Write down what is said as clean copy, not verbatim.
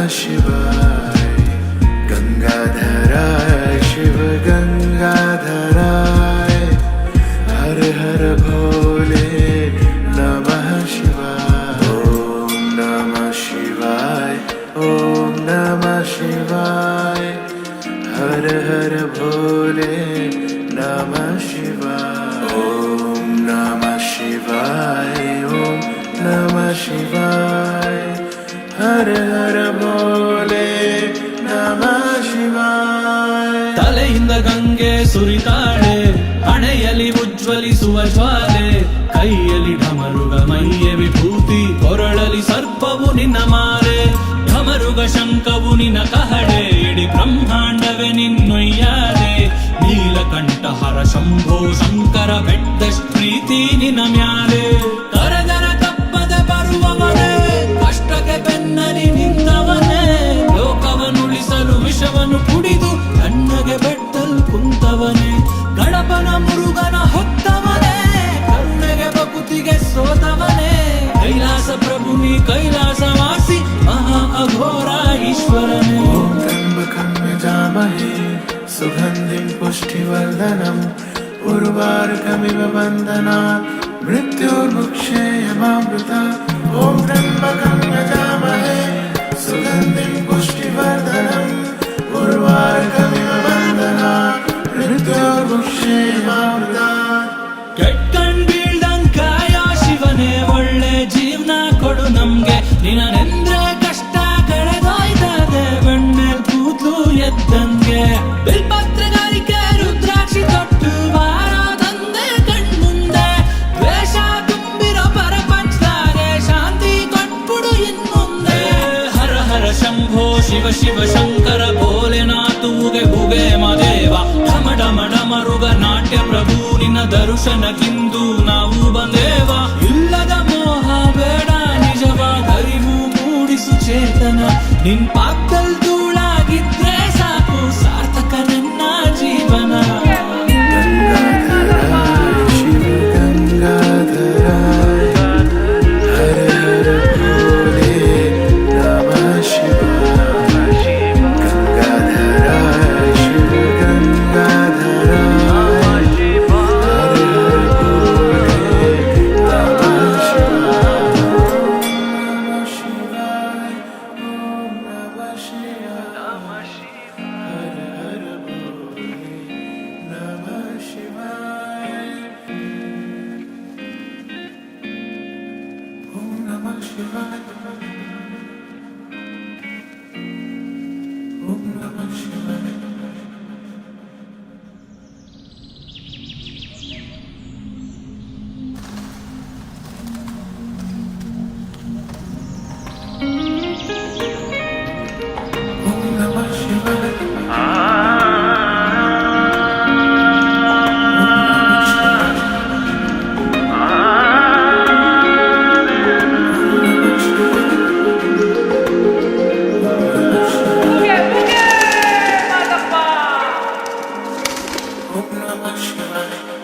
शिवाय गंगाधराय शिव गंगाधराय हर हर भोले नमः शिवाय ओम नमः शिवाय ओम नमः शिवाय हर हर भोले नमः शिवाय ओम नमः शिवाय ओम नमः शिवाय हर हर भोले नमः शिवाय ತಲೆಯಿಂದ ಗಂಗೆ ಸುರಿತಾಳೆ, ಹಣೆಯಲ್ಲಿ ಉಜ್ವಲಿಸುವ ಜ್ವಾಲೆ, ಕೈಯಲ್ಲಿ ಢಮರುಗ ಮೈಯ ವಿಭೂತಿ, ಕೊರಳಲಿ ಸರ್ಪವು ನಿನ್ನ ಮಾಲೆ, ಢಮರುಗ ಶಂಕವು ನಿನ್ನ ಕಹಳೆ, ಇಡೀ ಬ್ರಹ್ಮಾಂಡವೇ ನಿನ್ನೊಯ್ಯಾಲೆ, ನೀಲಕಂಠಹರ ಶಂಭೋ ಶಂಕರ ಬೆಟ್ಟದಷ್ಟು ಪ್ರೀತಿ ನಿನ್ನ ಮ್ಯಾಲೆ, ಕರಗರ ತಪ್ಪದ ಬರುವವನೇ, ಕಷ್ಟಕ್ಕೆ ಬೆನ್ನಲಿ ನಿಂತವನೇ, ಲೋಕವನ್ನುಳಿಸಲು ವಿಷವನ್ನು ಕುಡಿದು ಕಣ್ಣಗೆ ಬೆಟ್ಟಲ್ ಕುಂತವನೇ, ಗಣಪನ ಮುರುಗನ ಹೊತ್ತವನೇ, ಕರುಣೆಗೆ ಬಕುತಿಗೆ ಸೋತವನೇ, ಕೈಲಾಸ ಪ್ರಭು ನೀ ಕೈಲಾಸವಾಸಿ ಮಹಾ ಅಘೋರ ಈಶ್ವರನೇ. ಓಂ ತ್ರ್ಯಂಬಕಂ ಯಜಾಮಹೇ ಸುಗಂಧಿಂ ಪುಷ್ಟಿವರ್ಧನಂ ಉರ್ವಾರುಕಮಿವ ಬಂಧನಾತ್ ಮೃತ್ಯುರ್ಮುಕ್ಷೇಯಮಾಮೃತಾತ್ ಓಂ ತ್ರ್ಯಂಬಕಂ ಯಜಾಮಹೇ ಸುಗಂಧಿಂ ಪುಷ್ಟಿವರ್ಧನಂ ಉರ್ವಾರುಕಮಿವ ಬಂಧನಾತ್ ಮೃತ್ಯುರ್ಮುಕ್ಷೇಯಮಾಮೃತಾತ್. ಕೆಟ್ಕಂಡ್ ಬೀಳ್ದಂಗ್ ಕಾಯ ಶಿವನೇ, ಒಳ್ಳೆ ಜೀವನ ಕೊಡು ನಮ್ಗೆ, ನಿನ್ನನೆಂದ್ರೆ ಕಷ್ಟ ಕಳೆದೋಯ್ತದೆ, ಬೆಣ್ಣೆಲ್ ಕೂದ್ಲು ಎದ್ದಂಗೆ, ಬಿಲ್ಪತ್ರಗಾರಿಕೆ ರುದ್ರಾಕ್ಷಿ ತೊಟ್ಟು ಬಾರದಂದೆ ಕಣ್ಮುಂದೆ, ದ್ವೇಷ ತುಂಬಿರೋ ಪ್ರಪಂಚದಾಗೆ ಶಾಂತಿ ಕೊಟ್ಬಿಡು ಇನ್ಮುಂದೆ, ಹರ ಹರ ಶಂಭೋ ಶಿವ ಶಿವ ಶಂಕರ ಭೋಲೆನಾಥುಗೆ ಭುಗೆ ಮದೇವ, ಢಮ ಢಮ ಢಮರುಗ ನಾಟ್ಯ ಪ್ರಭು ನಿನ್ನ ದರ್ಶನಕ್ಕಿಂದು ನಾವು ಬಂದೇವ, ಇಲ್ಲದ ಮೋಹ ಬೇಡ ನಿಜವಾದ ಅರಿವು ಮೂಡಿಸು ಚೇತನ, ನಿನ್ ಪಾಕ್ದಲ್ ಧೂಳಾಗಿದ್ರೆ ಸಾಕು ಸಾರ್ಥಕ ನನ್ನ ಜೀವನ. ಗಂಗಾಧರಾಯ ಶಿವ ಗಂಗಾಧರಾಯ ಹರ ಹರ ಭೋಲೆ ನಮಃ ಶಿವಾಯ ಗಂಗಾಧರಾಯ ಶಿವ ಗಂಗಾಧರಾಯ ಹರ ಹರ ಭೋಲೆ ನಮಃ ಶಿವಾಯ ನಮಃ ಶಿವಾಯ ಓಂ ನಮಃ ಶಿವಾಯ ಹರ ಹರ ಭೋಲೆ ನಮಃ ಶಿವಾಯ ಓಂ ನಮಃ ಶಿವಾಯ ಓಂ ನಮಃ ಶಿವಾಯ. ಓಂ ನಮಃ ಶಿವಾಯ. Om Namah Shivaya.